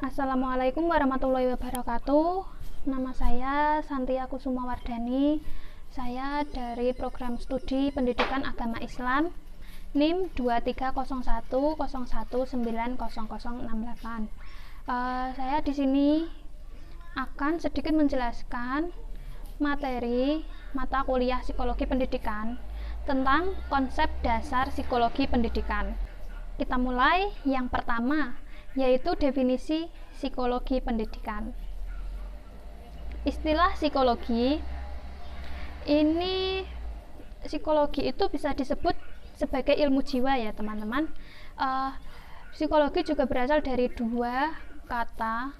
Assalamualaikum warahmatullahi wabarakatuh. Nama saya Santia Kusuma Wardani. Saya dari program studi Pendidikan Agama Islam NIM 230101900068. Saya di sini akan sedikit menjelaskan materi mata kuliah Psikologi Pendidikan tentang konsep dasar psikologi pendidikan. Kita mulai yang pertama, yaitu definisi psikologi pendidikan. Istilah psikologi itu bisa disebut sebagai ilmu jiwa ya teman-teman. Psikologi juga berasal dari dua kata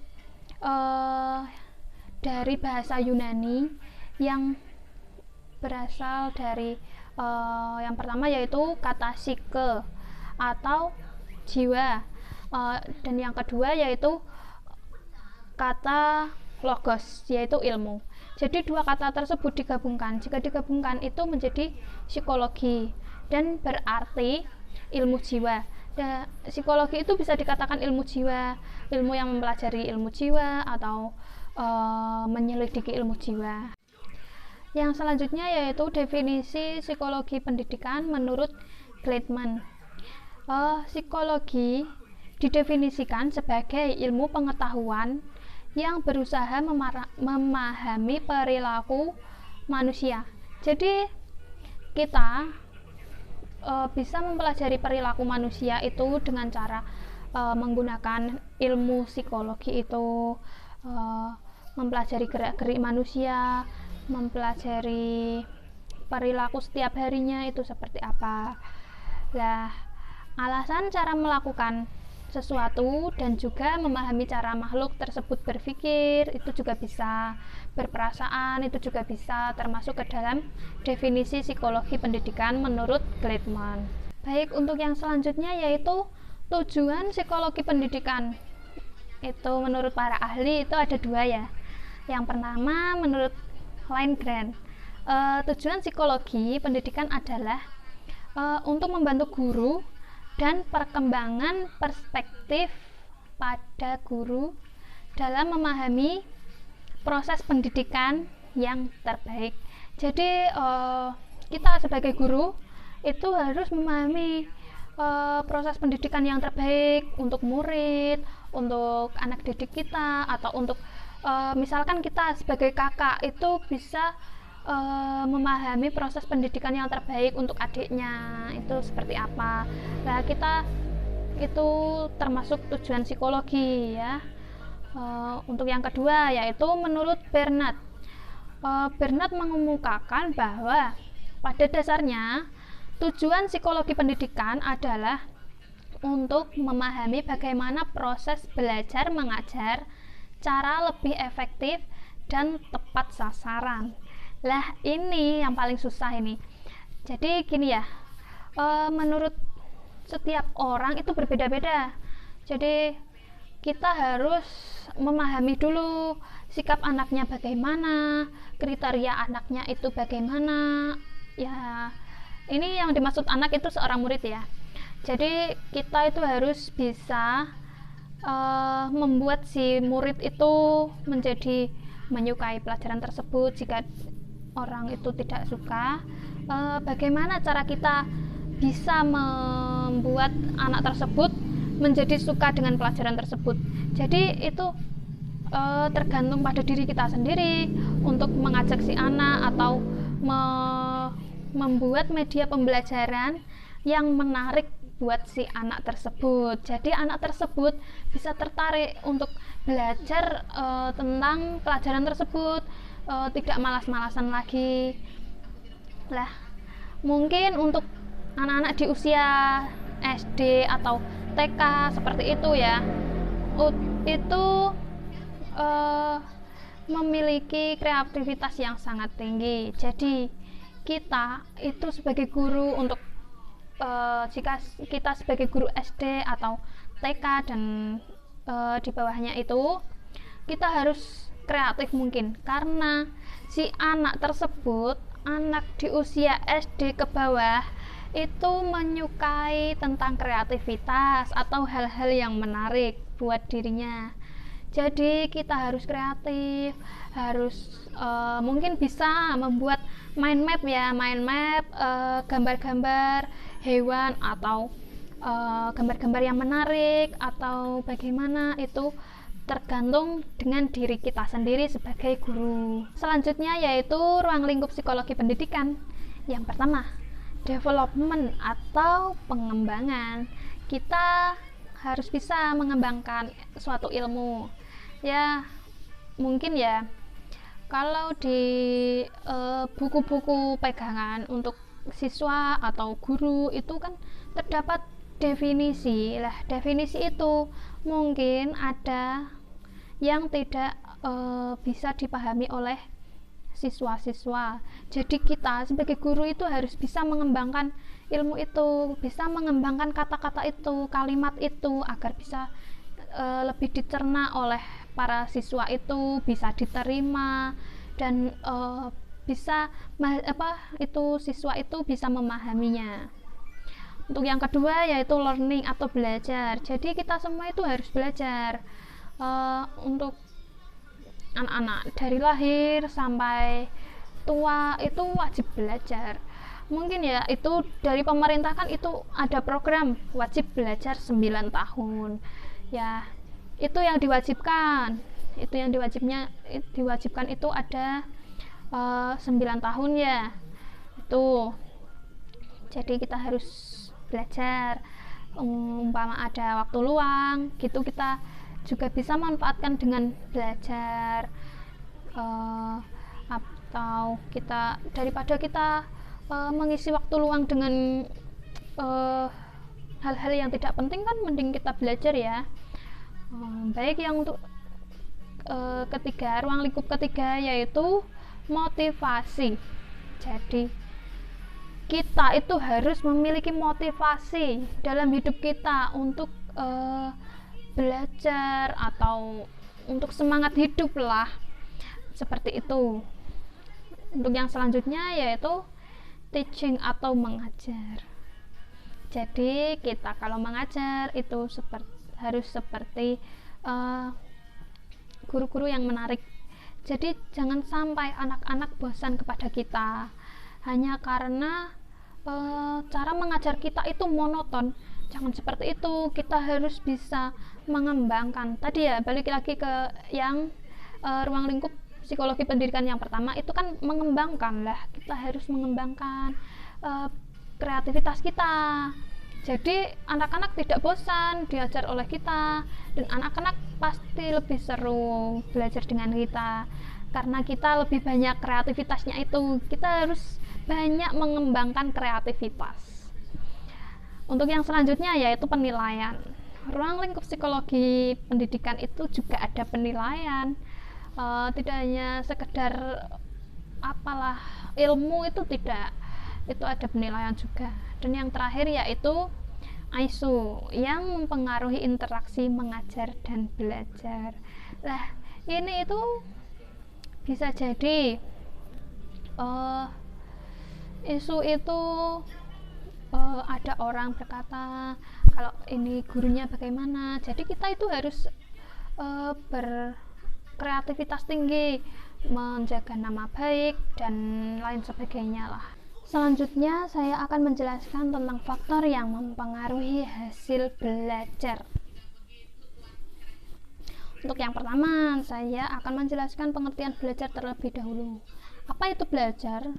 dari bahasa Yunani yang berasal dari yang pertama yaitu kata psyche atau jiwa, dan yang kedua yaitu kata logos yaitu ilmu. Jadi dua kata tersebut digabungkan, jika digabungkan itu menjadi psikologi dan berarti ilmu jiwa. Psikologi itu bisa dikatakan ilmu jiwa, ilmu yang mempelajari ilmu jiwa atau menyelidiki ilmu jiwa. Yang selanjutnya yaitu definisi psikologi pendidikan menurut Gleitman. Psikologi didefinisikan sebagai ilmu pengetahuan yang berusaha memahami perilaku manusia. Jadi kita bisa mempelajari perilaku manusia itu dengan cara menggunakan ilmu psikologi itu, mempelajari gerak-gerik manusia, mempelajari perilaku setiap harinya itu seperti apa. Lah, alasan cara melakukan sesuatu dan juga memahami cara makhluk tersebut berpikir itu juga bisa, berperasaan itu juga bisa termasuk ke dalam definisi psikologi pendidikan menurut Gleitman. Baik, untuk yang selanjutnya yaitu tujuan psikologi pendidikan. Itu menurut para ahli itu ada dua ya. Yang pertama menurut Lindgren, tujuan psikologi pendidikan adalah untuk membantu guru dan perkembangan perspektif pada guru dalam memahami proses pendidikan yang terbaik. Jadi kita sebagai guru itu harus memahami proses pendidikan yang terbaik untuk murid, untuk anak didik kita, atau untuk misalkan kita sebagai kakak itu bisa memahami proses pendidikan yang terbaik untuk adiknya itu seperti apa. Nah, kita itu termasuk tujuan psikologi ya. Untuk yang kedua yaitu menurut Bernard. Bernard mengemukakan bahwa pada dasarnya tujuan psikologi pendidikan adalah untuk memahami bagaimana proses belajar mengajar cara lebih efektif dan tepat sasaran. Lah, ini yang paling susah ini. Jadi gini ya, menurut setiap orang itu berbeda-beda. Jadi kita harus memahami dulu sikap anaknya bagaimana, kriteria anaknya itu bagaimana. Ya, ini yang dimaksud anak itu seorang murid ya. Jadi kita itu harus bisa membuat si murid itu menjadi menyukai pelajaran tersebut. Jika orang itu tidak suka, bagaimana cara kita bisa membuat anak tersebut menjadi suka dengan pelajaran tersebut. Jadi itu tergantung pada diri kita sendiri untuk mengajak si anak atau membuat media pembelajaran yang menarik buat si anak tersebut. Jadi anak tersebut bisa tertarik untuk belajar tentang pelajaran tersebut, tidak malas-malasan lagi. Lah, mungkin untuk anak-anak di usia SD atau TK seperti itu ya, itu memiliki kreativitas yang sangat tinggi. Jadi kita itu sebagai guru untuk jika kita sebagai guru SD atau TK dan di bawahnya itu, kita harus kreatif mungkin, karena si anak tersebut, anak di usia SD ke bawah itu menyukai tentang kreativitas atau hal-hal yang menarik. buat dirinya. Jadi kita harus kreatif, harus mungkin bisa membuat mind map ya, gambar-gambar hewan atau gambar-gambar yang menarik atau bagaimana, itu tergantung dengan diri kita sendiri sebagai guru. Selanjutnya yaitu ruang lingkup psikologi pendidikan. Yang pertama, development atau pengembangan. Kita harus bisa mengembangkan suatu ilmu. Ya, mungkin ya kalau di buku-buku pegangan untuk siswa atau guru itu kan terdapat definisi. Lah, definisi itu mungkin ada yang tidak bisa dipahami oleh siswa-siswa. Jadi kita sebagai guru itu harus bisa mengembangkan ilmu itu, bisa mengembangkan kata-kata itu, kalimat itu agar bisa lebih dicerna oleh para siswa itu, bisa diterima dan siswa itu bisa memahaminya. Untuk yang kedua yaitu learning atau belajar. Jadi kita semua itu harus belajar. Untuk anak-anak dari lahir sampai tua itu wajib belajar. Mungkin ya itu dari pemerintah kan itu ada program wajib belajar 9 tahun. Ya, itu yang diwajibkan. Itu yang diwajibkan itu ada 9 tahun ya. Itu. Jadi kita harus belajar. Umpama ada waktu luang gitu, kita juga bisa manfaatkan dengan belajar. Atau kita daripada kita mengisi waktu luang dengan hal-hal yang tidak penting, kan mending kita belajar ya. Baik, yang untuk ruang lingkup ketiga yaitu motivasi. Jadi kita itu harus memiliki motivasi dalam hidup kita untuk belajar atau untuk semangat hidup lah, seperti itu. Untuk yang selanjutnya yaitu teaching atau mengajar. Jadi kita kalau mengajar itu harus seperti guru-guru yang menarik. Jadi jangan sampai anak-anak bosan kepada kita hanya karena cara mengajar kita itu monoton. Jangan seperti itu. Kita harus bisa mengembangkan. Tadi ya, balik lagi ke yang ruang lingkup psikologi pendidikan yang pertama, itu kan mengembangkan lah. Kita harus mengembangkan kreativitas kita. Jadi anak-anak tidak bosan diajar oleh kita, dan anak-anak pasti lebih seru belajar dengan kita karena kita lebih banyak kreativitasnya itu. Kita harus banyak mengembangkan kreativitas. Untuk yang selanjutnya yaitu penilaian. Ruang lingkup psikologi pendidikan itu juga ada penilaian. Tidak hanya sekedar apalah ilmu itu, tidak, itu ada penilaian juga. Dan yang terakhir yaitu ISO yang mempengaruhi interaksi mengajar dan belajar. Nah, ini itu bisa jadi isu itu ada orang berkata kalau ini gurunya bagaimana. Jadi kita itu harus berkreativitas tinggi, menjaga nama baik dan lain sebagainya lah. Selanjutnya saya akan menjelaskan tentang faktor yang mempengaruhi hasil belajar. Untuk yang pertama, saya akan menjelaskan pengertian belajar terlebih dahulu. Apa itu belajar?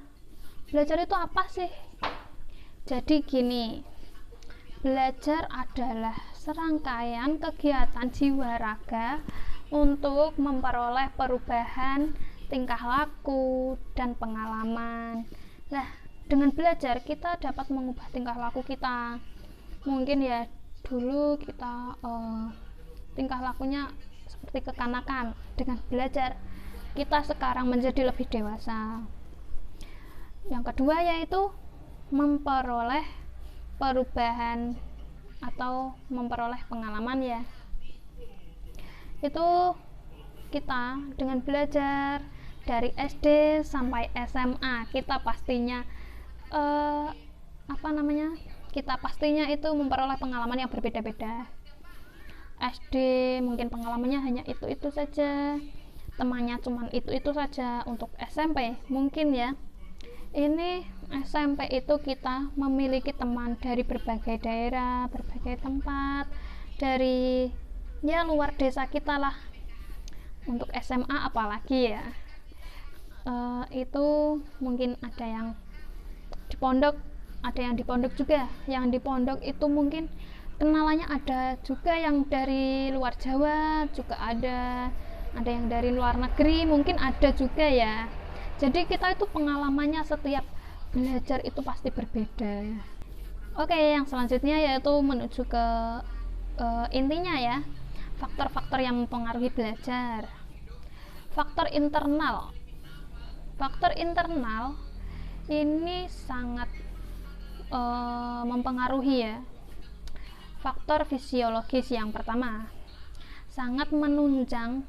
Belajar itu apa sih? Jadi gini, belajar adalah serangkaian kegiatan jiwa raga untuk memperoleh perubahan tingkah laku dan pengalaman. Nah, dengan belajar kita dapat mengubah tingkah laku kita. Mungkin ya dulu kita tingkah lakunya seperti kekanakan. Dengan belajar kita sekarang menjadi lebih dewasa. Yang kedua yaitu memperoleh perubahan atau memperoleh pengalaman ya. Itu kita dengan belajar dari SD sampai SMA, kita pastinya kita pastinya itu memperoleh pengalaman yang berbeda-beda. SD mungkin pengalamannya hanya itu saja, temannya cuman itu saja. Untuk SMP mungkin ya, ini SMP itu kita memiliki teman dari berbagai daerah, berbagai tempat, dari ya luar desa kita lah. Untuk SMA apalagi ya, itu mungkin ada yang di pondok, ada yang di pondok juga. Yang di pondok itu mungkin kenalannya ada juga yang dari luar Jawa, juga ada yang dari luar negeri, mungkin ada juga ya. Jadi kita itu pengalamannya setiap belajar itu pasti berbeda. Oke, yang selanjutnya yaitu menuju ke intinya ya, faktor-faktor yang mempengaruhi belajar. Faktor internal ini sangat mempengaruhi ya. Faktor fisiologis yang pertama, sangat menunjang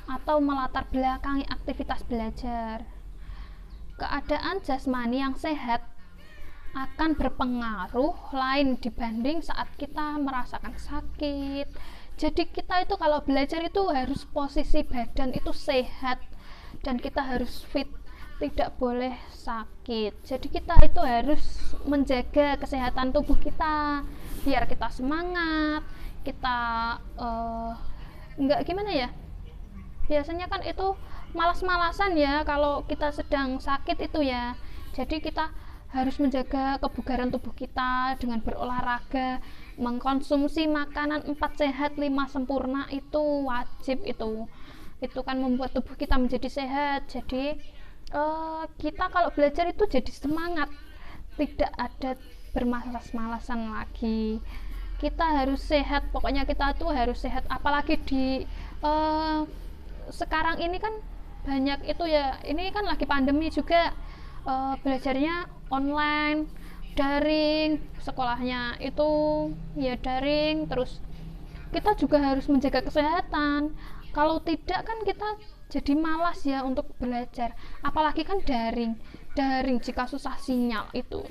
atau melatar belakangi aktivitas belajar. Keadaan jasmani yang sehat akan berpengaruh lain dibanding saat kita merasakan sakit. Jadi kita itu kalau belajar itu harus posisi badan itu sehat dan kita harus fit, tidak boleh sakit. Jadi kita itu harus menjaga kesehatan tubuh kita biar kita semangat, kita enggak gimana ya, biasanya kan itu malas-malasan ya kalau kita sedang sakit itu ya. Jadi kita harus menjaga kebugaran tubuh kita dengan berolahraga, mengkonsumsi makanan 4 sehat 5 sempurna, itu wajib. Itu kan membuat tubuh kita menjadi sehat. Jadi kita kalau belajar itu jadi semangat, tidak ada bermalas-malasan lagi. Kita harus sehat, pokoknya kita tuh harus sehat. Apalagi di sekarang ini kan banyak itu ya, ini kan lagi pandemi juga, belajarnya online, daring, sekolahnya itu ya daring. Terus kita juga harus menjaga kesehatan, kalau tidak kan kita jadi malas ya untuk belajar. Apalagi kan daring jika susah sinyal itu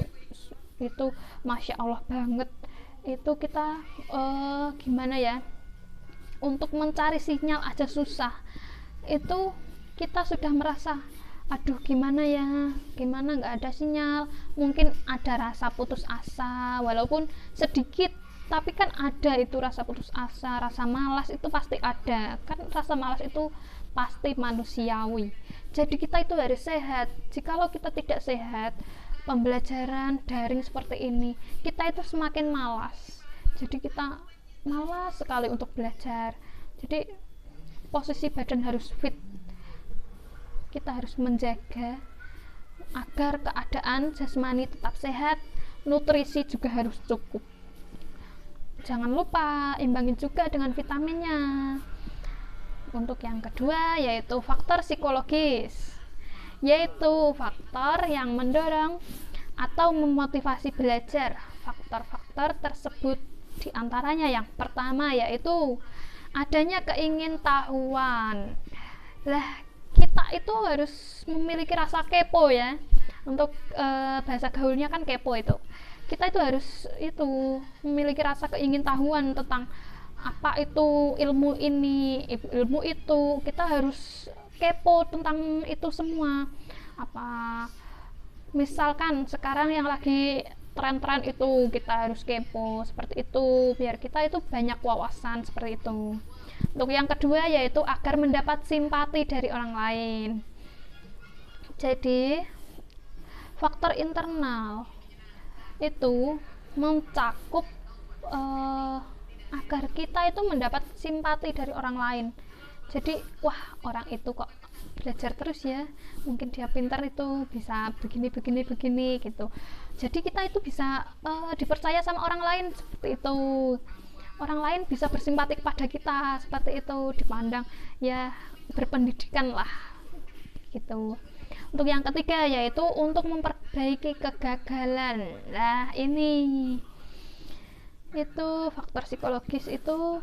Masya Allah banget. Itu kita gimana ya, untuk mencari sinyal aja susah. Itu kita sudah merasa aduh gimana nggak ada sinyal. Mungkin ada rasa putus asa, walaupun sedikit, tapi kan ada itu rasa putus asa, rasa malas itu pasti ada kan. Rasa malas itu pasti manusiawi. Jadi kita itu harus sehat. Jikalau kita tidak sehat, pembelajaran daring seperti ini, kita itu semakin malas. Jadi kita malas sekali untuk belajar. Jadi posisi badan harus fit, kita harus menjaga agar keadaan jasmani tetap sehat. Nutrisi juga harus cukup, jangan lupa imbangin juga dengan vitaminnya. Untuk yang kedua yaitu faktor psikologis, yaitu faktor yang mendorong atau memotivasi belajar. Faktor-faktor tersebut diantaranya yang pertama yaitu adanya keingintahuan. Lah, kita itu harus memiliki rasa kepo ya. Untuk bahasa gaulnya kan kepo itu. Kita itu harus memiliki rasa keingintahuan tentang apa itu ilmu ini, ilmu itu. Kita harus kepo tentang itu semua. Apa misalkan sekarang yang lagi tren-tren itu, kita harus kepo seperti itu biar kita itu banyak wawasan seperti itu. Untuk yang kedua yaitu agar mendapat simpati dari orang lain. Jadi faktor internal itu mencakup agar kita itu mendapat simpati dari orang lain. Jadi wah, orang itu kok belajar terus ya, mungkin dia pintar, itu bisa begini gitu. Jadi kita itu bisa dipercaya sama orang lain seperti itu. Orang lain bisa bersimpati kepada kita seperti itu, dipandang ya berpendidikan lah gitu. Untuk yang ketiga yaitu untuk memperbaiki kegagalan. Nah, ini itu faktor psikologis itu,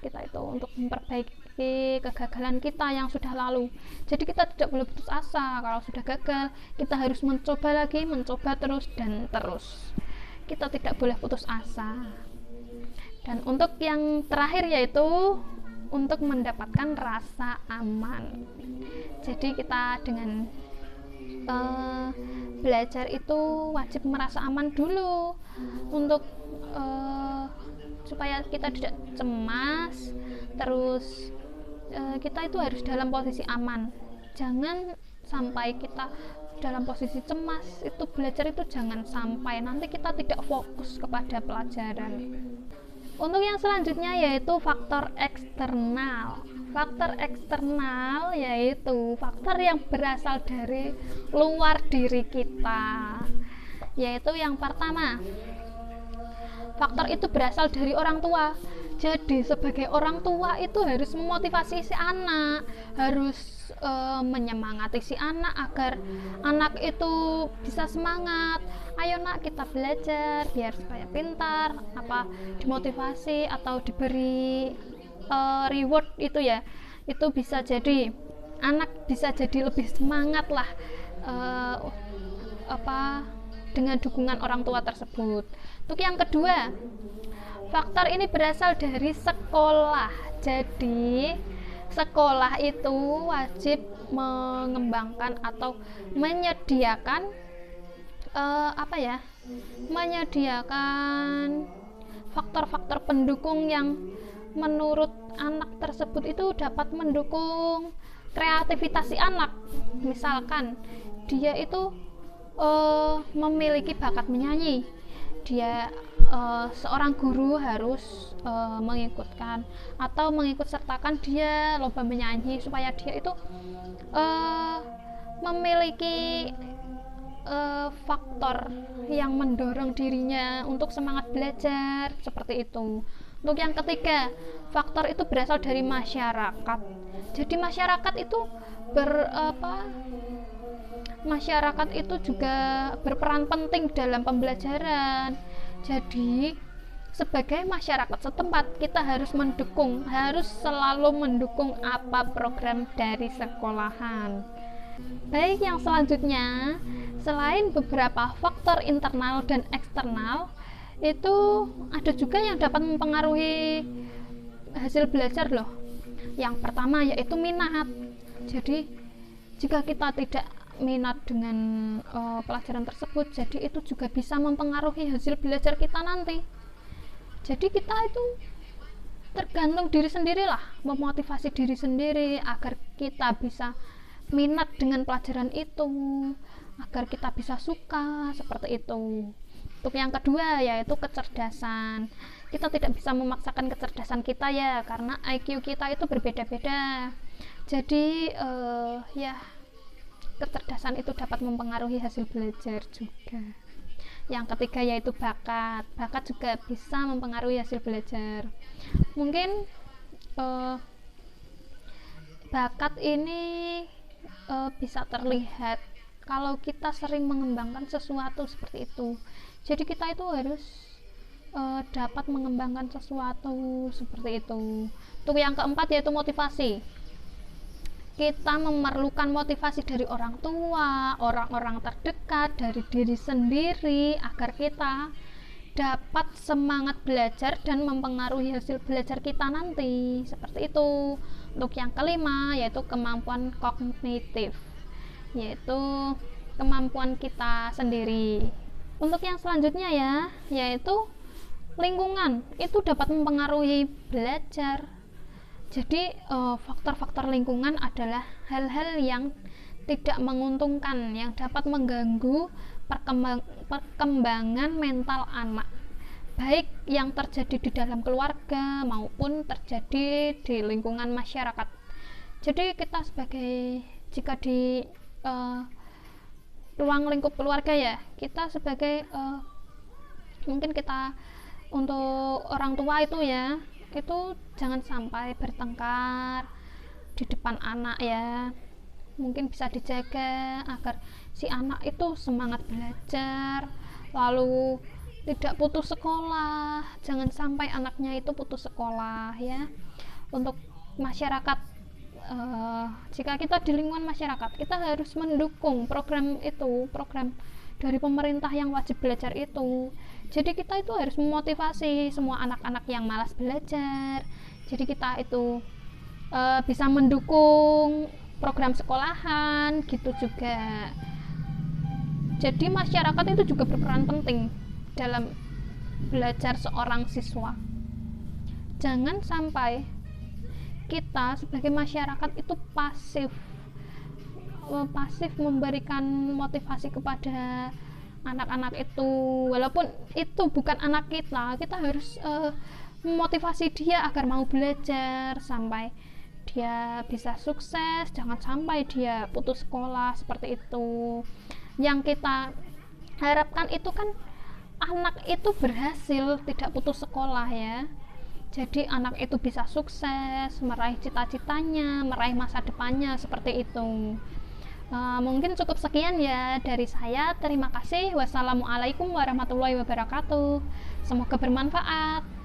kita itu untuk memperbaiki kegagalan kita yang sudah lalu. Jadi kita tidak boleh putus asa. Kalau sudah gagal, kita harus mencoba terus dan terus. Kita tidak boleh putus asa. Dan untuk yang terakhir yaitu untuk mendapatkan rasa aman. Jadi kita dengan belajar itu wajib merasa aman dulu untuk supaya kita tidak cemas. Terus kita itu harus dalam posisi aman, jangan sampai kita dalam posisi cemas. Itu belajar itu jangan sampai nanti kita tidak fokus kepada pelajaran. Untuk yang selanjutnya yaitu faktor eksternal. Faktor eksternal yaitu faktor yang berasal dari luar diri kita. Yaitu yang pertama, faktor itu berasal dari orang tua. Jadi sebagai orang tua itu harus memotivasi si anak, harus menyemangati si anak agar anak itu bisa semangat. Ayo nak, kita belajar biar supaya pintar, apa dimotivasi atau diberi reward itu ya, itu bisa jadi anak bisa jadi lebih semangat lah dengan dukungan orang tua tersebut. Untuk yang kedua, faktor ini berasal dari sekolah. Jadi sekolah itu wajib mengembangkan atau menyediakan menyediakan faktor-faktor pendukung yang menurut anak tersebut itu dapat mendukung kreativitas si anak. Misalkan dia itu memiliki bakat menyanyi, dia seorang guru harus mengikutkan atau mengikut sertakan dia lomba menyanyi supaya dia itu memiliki faktor yang mendorong dirinya untuk semangat belajar, seperti itu. Untuk yang ketiga, faktor itu berasal dari masyarakat. Jadi masyarakat itu masyarakat itu juga berperan penting dalam pembelajaran. Jadi sebagai masyarakat setempat kita harus selalu mendukung apa program dari sekolahan. Baik, yang selanjutnya, selain beberapa faktor internal dan eksternal, itu ada juga yang dapat mempengaruhi hasil belajar loh. Yang pertama yaitu minat. Jadi jika kita tidak minat dengan pelajaran tersebut, jadi itu juga bisa mempengaruhi hasil belajar kita nanti. Jadi kita itu tergantung diri sendirilah, memotivasi diri sendiri agar kita bisa minat dengan pelajaran itu, agar kita bisa suka, seperti itu. Untuk yang kedua yaitu kecerdasan. Kita tidak bisa memaksakan kecerdasan kita ya, karena IQ kita itu berbeda-beda. Jadi kecerdasan itu dapat mempengaruhi hasil belajar juga. Yang ketiga yaitu bakat. Bakat juga bisa mempengaruhi hasil belajar. Mungkin bakat ini bisa terlihat kalau kita sering mengembangkan sesuatu, seperti itu. Jadi kita itu harus dapat mengembangkan sesuatu, seperti itu. Untuk yang keempat yaitu motivasi. Kita memerlukan motivasi dari orang tua, orang-orang terdekat, dari diri sendiri agar kita dapat semangat belajar dan mempengaruhi hasil belajar kita nanti, seperti itu. Untuk yang kelima yaitu kemampuan kognitif, yaitu kemampuan kita sendiri. Untuk yang selanjutnya yaitu lingkungan, itu dapat mempengaruhi belajar. Jadi faktor-faktor lingkungan adalah hal-hal yang tidak menguntungkan, yang dapat mengganggu perkembangan mental anak, baik yang terjadi di dalam keluarga maupun terjadi di lingkungan masyarakat. Jadi kita jika di ruang lingkup keluarga ya, kita sebagai mungkin kita untuk orang tua itu jangan sampai bertengkar di depan anak ya. Mungkin bisa dijaga agar si anak itu semangat belajar, lalu tidak putus sekolah. Jangan sampai anaknya itu putus sekolah ya. Untuk masyarakat, jika kita di lingkungan masyarakat, kita harus mendukung program dari pemerintah yang wajib belajar itu. Jadi kita itu harus memotivasi semua anak-anak yang malas belajar. Jadi kita itu bisa mendukung program sekolahan gitu juga. Jadi masyarakat itu juga berperan penting dalam belajar seorang siswa. Jangan sampai kita sebagai masyarakat itu pasif memberikan motivasi kepada anak-anak itu, walaupun itu bukan anak kita harus memotivasi dia agar mau belajar sampai dia bisa sukses. Jangan sampai dia putus sekolah seperti itu. Yang kita harapkan itu kan anak itu berhasil, tidak putus sekolah ya. Jadi anak itu bisa sukses, meraih cita-citanya, meraih masa depannya seperti itu. Mungkin cukup sekian ya dari saya. Terima kasih. Wassalamualaikum warahmatullahi wabarakatuh. Semoga bermanfaat.